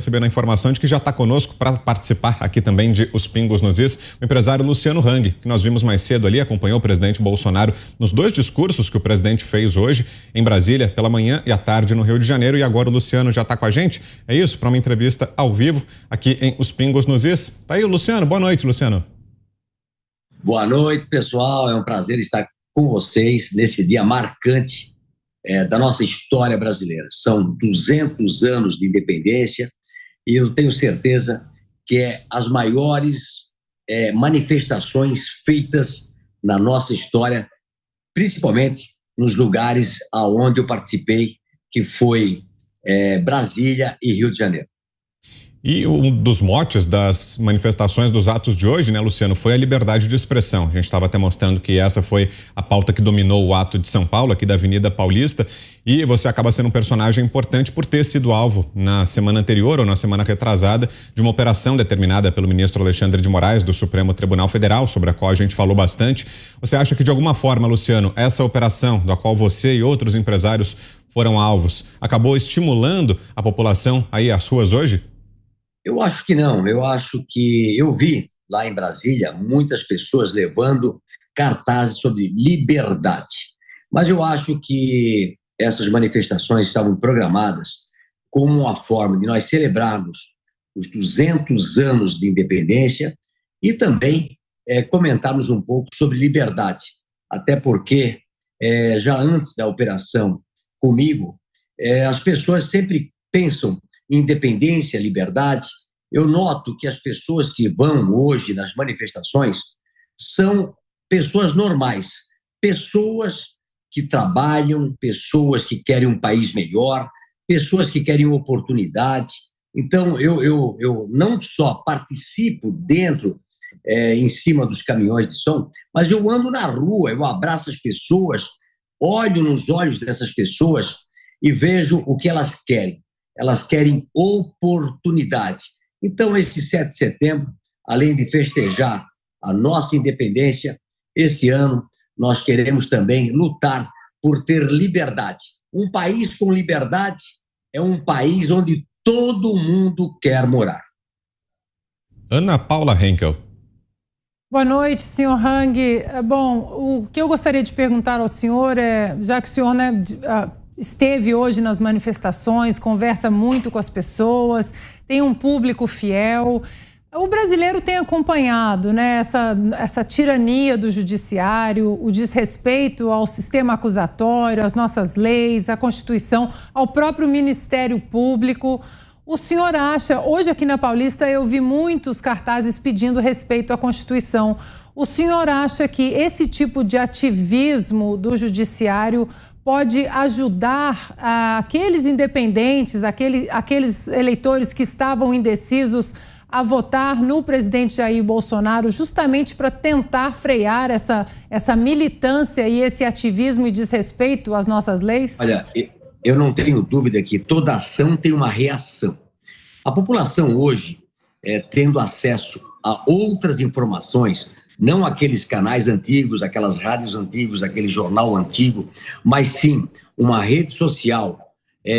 Recebendo a informação de que já está conosco para participar aqui também de Os Pingos nos Is, o empresário Luciano Hang, que nós vimos mais cedo ali, acompanhou o presidente Bolsonaro nos dois discursos que o presidente fez hoje em Brasília, pela manhã e à tarde no Rio de Janeiro, e agora o Luciano já está com a gente, é isso? Para uma entrevista ao vivo aqui em Os Pingos nos Is. Tá aí o Luciano, boa noite, Luciano. Boa noite, pessoal, é um prazer estar com vocês nesse dia marcante da nossa história brasileira. São 200 anos de independência, e eu tenho certeza que é as maiores manifestações feitas na nossa história, principalmente nos lugares aonde eu participei, que foi Brasília e Rio de Janeiro. E um dos motes das manifestações, dos atos de hoje, né, Luciano, foi a liberdade de expressão. A gente estava até mostrando que essa foi a pauta que dominou o ato de São Paulo, aqui da Avenida Paulista, e você acaba sendo um personagem importante por ter sido alvo na semana anterior ou na semana retrasada de uma operação determinada pelo ministro Alexandre de Moraes do Supremo Tribunal Federal, sobre a qual a gente falou bastante. Você acha que de alguma forma, Luciano, essa operação da qual você e outros empresários foram alvos, acabou estimulando a população aí às ruas hoje? Eu acho que não, eu acho que eu vi lá em Brasília muitas pessoas levando cartazes sobre liberdade, mas eu acho que essas manifestações estavam programadas como uma forma de nós celebrarmos os 200 anos de independência e também comentarmos um pouco sobre liberdade, até porque já antes da operação comigo, as pessoas sempre pensam independência, liberdade. Eu noto que as pessoas que vão hoje nas manifestações são pessoas normais, pessoas que trabalham, pessoas que querem um país melhor, pessoas que querem oportunidade. Então, eu não só participo dentro, em cima dos caminhões de som, mas eu ando na rua, eu abraço as pessoas, olho nos olhos dessas pessoas e vejo o que elas querem. Elas querem oportunidade. Então, esse 7 de setembro, além de festejar a nossa independência, esse ano nós queremos também lutar por ter liberdade. Um país com liberdade é um país onde todo mundo quer morar. Ana Paula Henkel. Boa noite, senhor Hang. Bom, o que eu gostaria de perguntar ao senhor é, já que o senhor, esteve hoje nas manifestações, conversa muito com as pessoas, tem um público fiel. O brasileiro tem acompanhado, né, essa tirania do judiciário, o desrespeito ao sistema acusatório, às nossas leis, à Constituição, ao próprio Ministério Público. O senhor acha, hoje aqui na Paulista eu vi muitos cartazes pedindo respeito à Constituição. O senhor acha que esse tipo de ativismo do judiciário pode ajudar aqueles independentes, aqueles eleitores que estavam indecisos a votar no presidente Jair Bolsonaro, justamente para tentar frear essa militância e esse ativismo e desrespeito às nossas leis? Olha, eu não tenho dúvida que toda ação tem uma reação. A população hoje, tendo acesso a outras informações, não aqueles canais antigos, aquelas rádios antigos, aquele jornal antigo, mas sim uma rede social,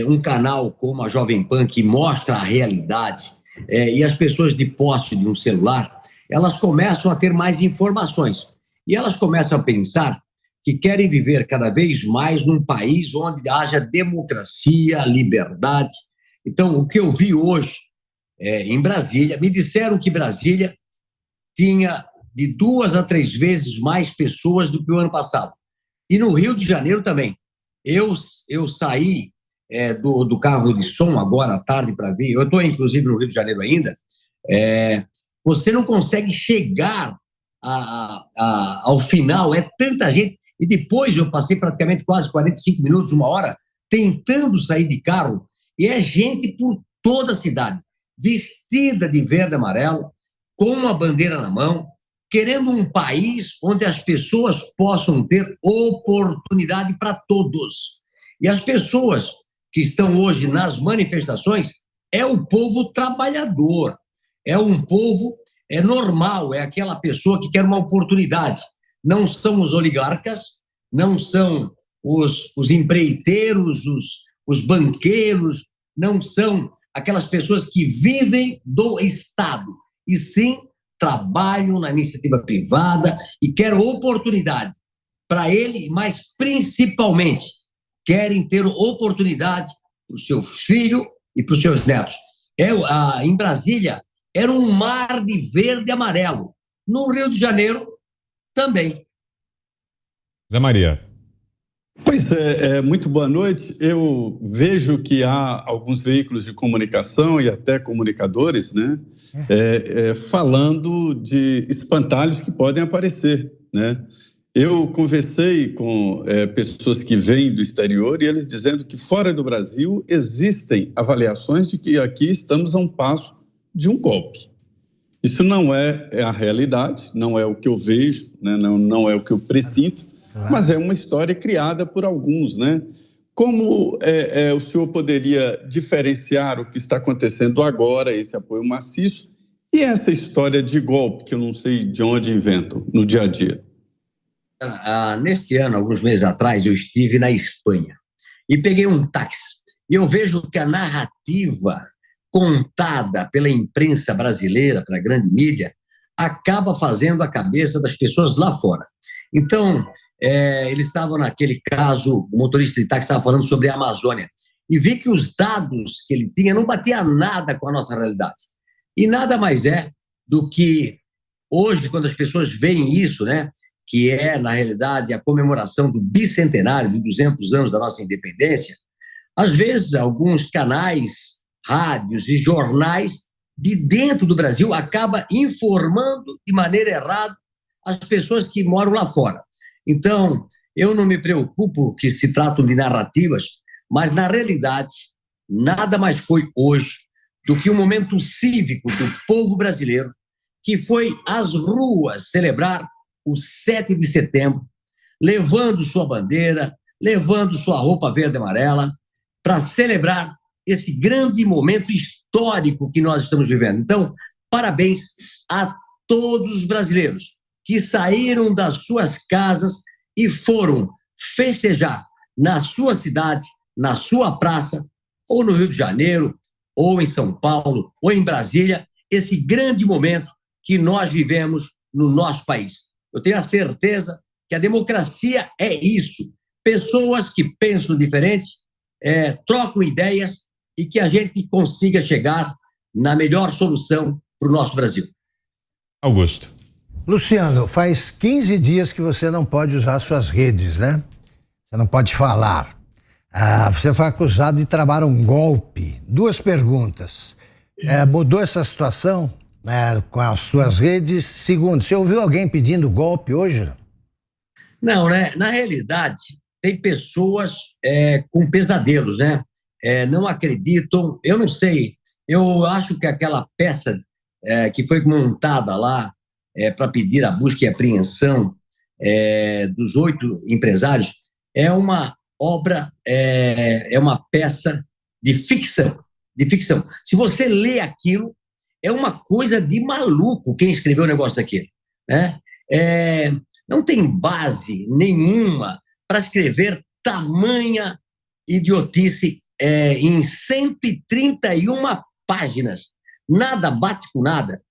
um canal como a Jovem Pan que mostra a realidade, e as pessoas de posse de um celular, elas começam a ter mais informações e elas começam a pensar que querem viver cada vez mais num país onde haja democracia, liberdade. Então, o que eu vi hoje em Brasília, me disseram que Brasília tinha de 2 a 3 vezes mais pessoas do que o ano passado. E no Rio de Janeiro também. Eu saí do carro de som agora à tarde para ver, eu estou inclusive no Rio de Janeiro ainda, você não consegue chegar ao final, é tanta gente, e depois eu passei praticamente quase 45 minutos, 1 hora, tentando sair de carro, e é gente por toda a cidade, vestida de verde e amarelo, com uma bandeira na mão, querendo um país onde as pessoas possam ter oportunidade para todos. E as pessoas que estão hoje nas manifestações é o povo trabalhador, é um povo normal, é aquela pessoa que quer uma oportunidade. Não são os oligarcas, não são os empreiteiros, os banqueiros, não são aquelas pessoas que vivem do Estado, e sim trabalham na iniciativa privada e querem oportunidade para ele, mas principalmente querem ter oportunidade para o seu filho e para os seus netos. Em Brasília, era um mar de verde e amarelo. No Rio de Janeiro, também. Zé Maria. Pois é, muito boa noite. Eu vejo que há alguns veículos de comunicação e até comunicadores, né, falando de espantalhos que podem aparecer, né? Eu conversei com pessoas que vêm do exterior e eles dizendo que fora do Brasil existem avaliações de que aqui estamos a um passo de um golpe. Isso não é a realidade, não é o que eu vejo, né, não é o que eu presinto, mas é uma história criada por alguns, né? Como o senhor poderia diferenciar o que está acontecendo agora, esse apoio maciço, e essa história de golpe, que eu não sei de onde inventam no dia a dia? Neste ano, alguns meses atrás, eu estive na Espanha e peguei um táxi. E eu vejo que a narrativa contada pela imprensa brasileira, pela grande mídia, acaba fazendo a cabeça das pessoas lá fora. Então, eles estavam naquele caso, o motorista de táxi estava falando sobre a Amazônia, e vi que os dados que ele tinha não batiam nada com a nossa realidade. E nada mais é do que, hoje, quando as pessoas veem isso, né, que é, na realidade, a comemoração do bicentenário, de 200 anos da nossa independência, às vezes, alguns canais, rádios e jornais de dentro do Brasil acabam informando de maneira errada as pessoas que moram lá fora. Então, eu não me preocupo que se tratam de narrativas, mas, na realidade, nada mais foi hoje do que um momento cívico do povo brasileiro que foi às ruas celebrar o 7 de setembro, levando sua bandeira, levando sua roupa verde e amarela, para celebrar esse grande momento histórico que nós estamos vivendo. Então, parabéns a todos os brasileiros que saíram das suas casas e foram festejar na sua cidade, na sua praça, ou no Rio de Janeiro, ou em São Paulo, ou em Brasília, esse grande momento que nós vivemos no nosso país. Eu tenho a certeza que a democracia é isso. Pessoas que pensam diferente, trocam ideias e que a gente consiga chegar na melhor solução para o nosso Brasil. Augusto. Luciano, faz 15 dias que você não pode usar suas redes, né? Você não pode falar. Você foi acusado de tramar um golpe. 2 perguntas. Mudou essa situação com as suas redes? Segundo, você ouviu alguém pedindo golpe hoje? Não, né? Na realidade, tem pessoas com pesadelos, né? Não acreditam, eu não sei, eu acho que aquela peça que foi montada lá para pedir a busca e apreensão dos 8 empresários é uma obra, é uma peça de ficção, Se você lê aquilo, é uma coisa de maluco quem escreveu o negócio daquele, né? Não tem base nenhuma para escrever tamanha idiotice em 131 páginas. Nada bate com nada.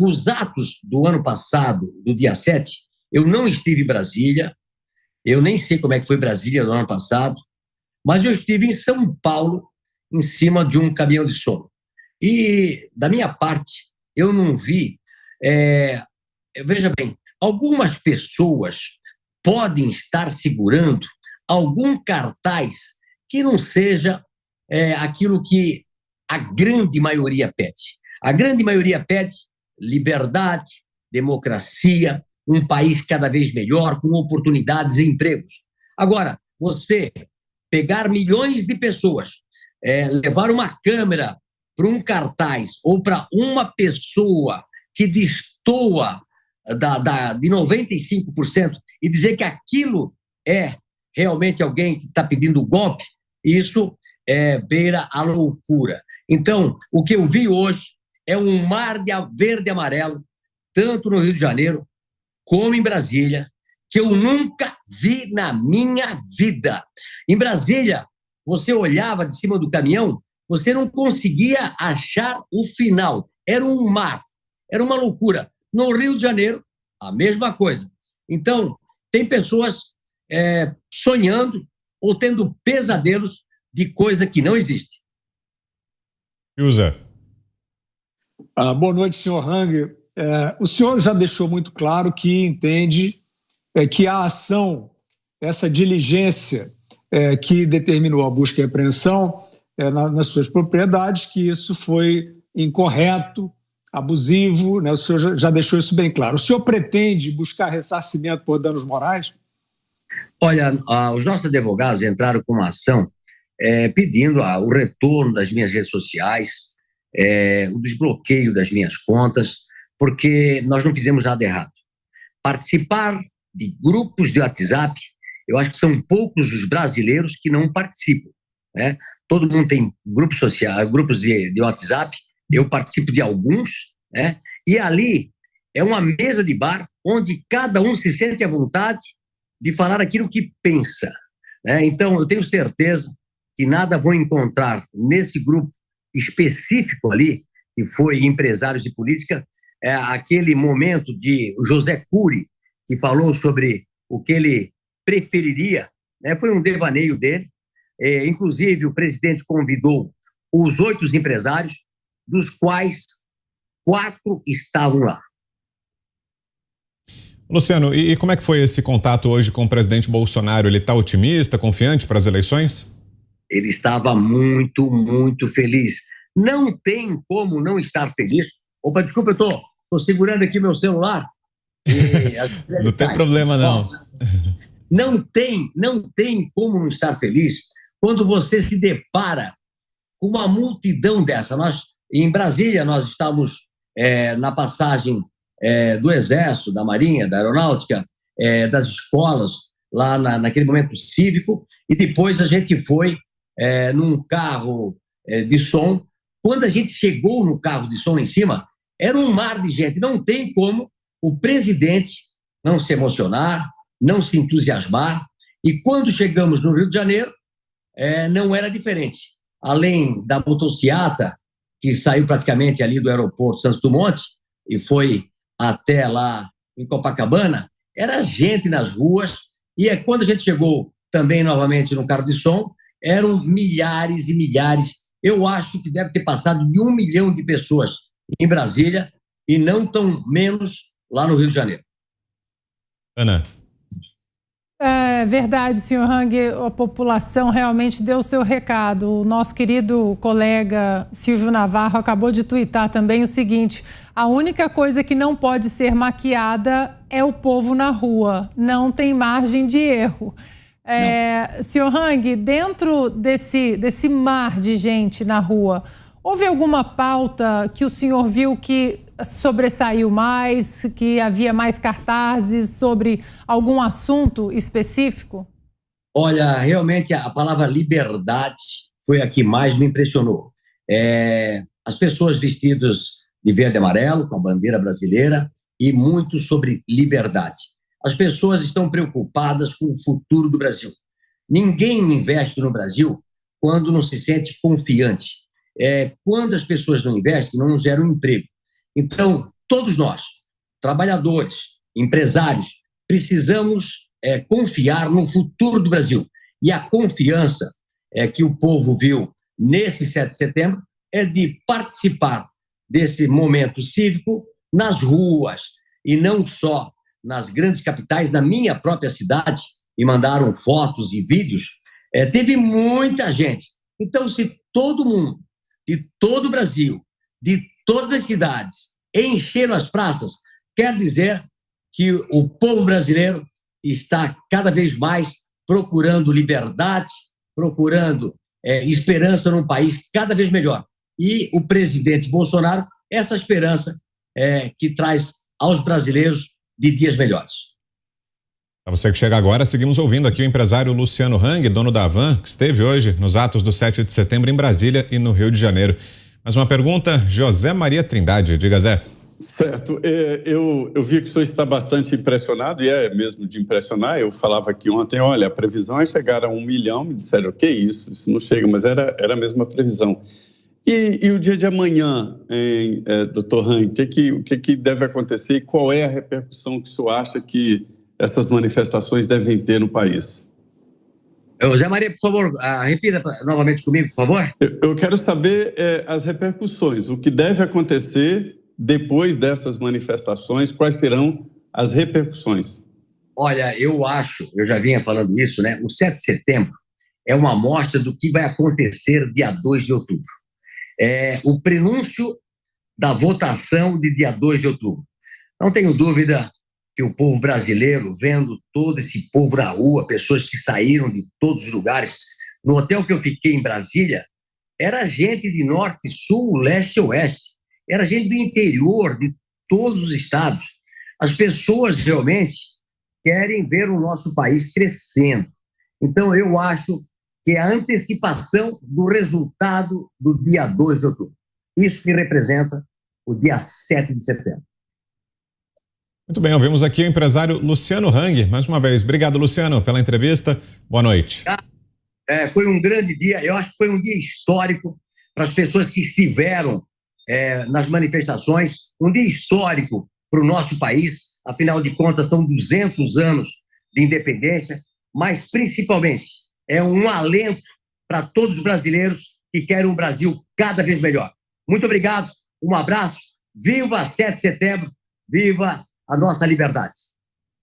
Os atos do ano passado, do dia 7, eu não estive em Brasília, eu nem sei como é que foi Brasília no ano passado, mas eu estive em São Paulo, em cima de um caminhão de som. E, da minha parte, eu não vi... veja bem, algumas pessoas podem estar segurando algum cartaz que não seja aquilo que a grande maioria pede. A grande maioria pede liberdade, democracia, um país cada vez melhor, com oportunidades e empregos. Agora, você pegar milhões de pessoas, levar uma câmera para um cartaz ou para uma pessoa que destoa de 95% e dizer que aquilo é realmente alguém que está pedindo golpe, isso beira a loucura. Então, o que eu vi hoje é um mar de verde e amarelo, tanto no Rio de Janeiro como em Brasília, que eu nunca vi na minha vida. Em Brasília, você olhava de cima do caminhão, você não conseguia achar o final. Era um mar, era uma loucura. No Rio de Janeiro, a mesma coisa. Então, tem pessoas sonhando ou tendo pesadelos de coisa que não existe. Usa. Boa noite, senhor Hang. O senhor já deixou muito claro que entende que a ação, essa diligência que determinou a busca e apreensão nas suas propriedades, que isso foi incorreto, abusivo, né? O senhor já deixou isso bem claro. O senhor pretende buscar ressarcimento por danos morais? Olha, os nossos advogados entraram com uma ação pedindo o retorno das minhas redes sociais, o desbloqueio das minhas contas, porque nós não fizemos nada errado. Participar de grupos de WhatsApp, eu acho que são poucos os brasileiros que não participam, né? Todo mundo tem grupos de WhatsApp, eu participo de alguns, né? E ali é uma mesa de bar onde cada um se sente à vontade de falar aquilo que pensa, né? Então, eu tenho certeza que nada vou encontrar nesse grupo específico ali, que foi empresários de política, aquele momento de José Cury, que falou sobre o que ele preferiria, né? Foi um devaneio dele. Inclusive, o presidente convidou os 8 empresários, dos quais 4 estavam lá. Luciano, e como é que foi esse contato hoje com o presidente Bolsonaro? Ele está otimista, confiante para as eleições? Ele estava muito, muito feliz. Não tem como não estar feliz. Opa, desculpa, eu tô segurando aqui meu celular. Não tem problema, não. Não tem como não estar feliz quando você se depara com uma multidão dessa. Em Brasília, nós estávamos na passagem do Exército, da Marinha, da Aeronáutica, das escolas, lá naquele momento cívico, e depois a gente foi num carro de som. Quando a gente chegou no carro de som lá em cima, era um mar de gente. Não tem como o presidente não se emocionar, não se entusiasmar. E quando chegamos no Rio de Janeiro, não era diferente. Além da motociata, que saiu praticamente ali do aeroporto Santos Dumont e foi até lá em Copacabana, era gente nas ruas. E quando a gente chegou também novamente no carro de som, eram milhares e milhares. Eu acho que deve ter passado de 1 milhão de pessoas em Brasília e não tão menos lá no Rio de Janeiro. Ana. É verdade, senhor Hang, a população realmente deu o seu recado. O nosso querido colega Silvio Navarro acabou de tuitar também o seguinte: a única coisa que não pode ser maquiada é o povo na rua, não tem margem de erro. Senhor Hang, dentro desse mar de gente na rua, houve alguma pauta que o senhor viu que sobressaiu mais, que havia mais cartazes sobre algum assunto específico? Olha, realmente a palavra liberdade foi a que mais me impressionou. As pessoas vestidas de verde e amarelo, com a bandeira brasileira, e muito sobre liberdade. As pessoas estão preocupadas com o futuro do Brasil. Ninguém investe no Brasil quando não se sente confiante. Quando as pessoas não investem, não geram emprego. Então, todos nós, trabalhadores, empresários, precisamos confiar no futuro do Brasil. E a confiança que o povo viu nesse 7 de setembro é de participar desse momento cívico nas ruas e não só nas grandes capitais. Na minha própria cidade, me mandaram fotos e vídeos, teve muita gente. Então, se todo mundo, de todo o Brasil, de todas as cidades, encheram as praças, quer dizer que o povo brasileiro está cada vez mais procurando liberdade, procurando esperança num país cada vez melhor. E o presidente Bolsonaro, essa esperança que traz aos brasileiros de dias melhores. Para você que chega agora, seguimos ouvindo aqui o empresário Luciano Hang, dono da Havan, que esteve hoje nos atos do 7 de setembro em Brasília e no Rio de Janeiro. Mais uma pergunta, José Maria Trindade. Diga, Zé. Certo. Eu vi que o senhor está bastante impressionado, e é mesmo de impressionar. Eu falava aqui ontem, olha, a previsão é chegar a 1 milhão. Me disseram, o que é isso? Isso não chega, mas era a mesma previsão. E o dia de amanhã, doutor Han, o que deve acontecer e qual é a repercussão que o senhor acha que essas manifestações devem ter no país? José Maria, por favor, repita novamente comigo, por favor. Eu quero saber as repercussões, o que deve acontecer depois dessas manifestações, quais serão as repercussões? Olha, eu já vinha falando isso, né? O 7 de setembro é uma amostra do que vai acontecer dia 2 de outubro. É o prenúncio da votação de dia 2 de outubro. Não tenho dúvida que o povo brasileiro, vendo todo esse povo na rua, pessoas que saíram de todos os lugares, no hotel que eu fiquei em Brasília, era gente de norte, sul, leste e oeste, era gente do interior, de todos os estados. As pessoas realmente querem ver o nosso país crescendo. Então, eu acho que é a antecipação do resultado do dia 2 de outubro. Isso que representa o dia 7 de setembro. Muito bem, ouvimos aqui o empresário Luciano Hang. Mais uma vez, obrigado, Luciano, pela entrevista. Boa noite. Foi um grande dia, eu acho que foi um dia histórico para as pessoas que estiveram nas manifestações, um dia histórico para o nosso país, afinal de contas são 200 anos de independência, mas principalmente é um alento para todos os brasileiros que querem um Brasil cada vez melhor. Muito obrigado, um abraço, viva 7 de setembro, viva a nossa liberdade.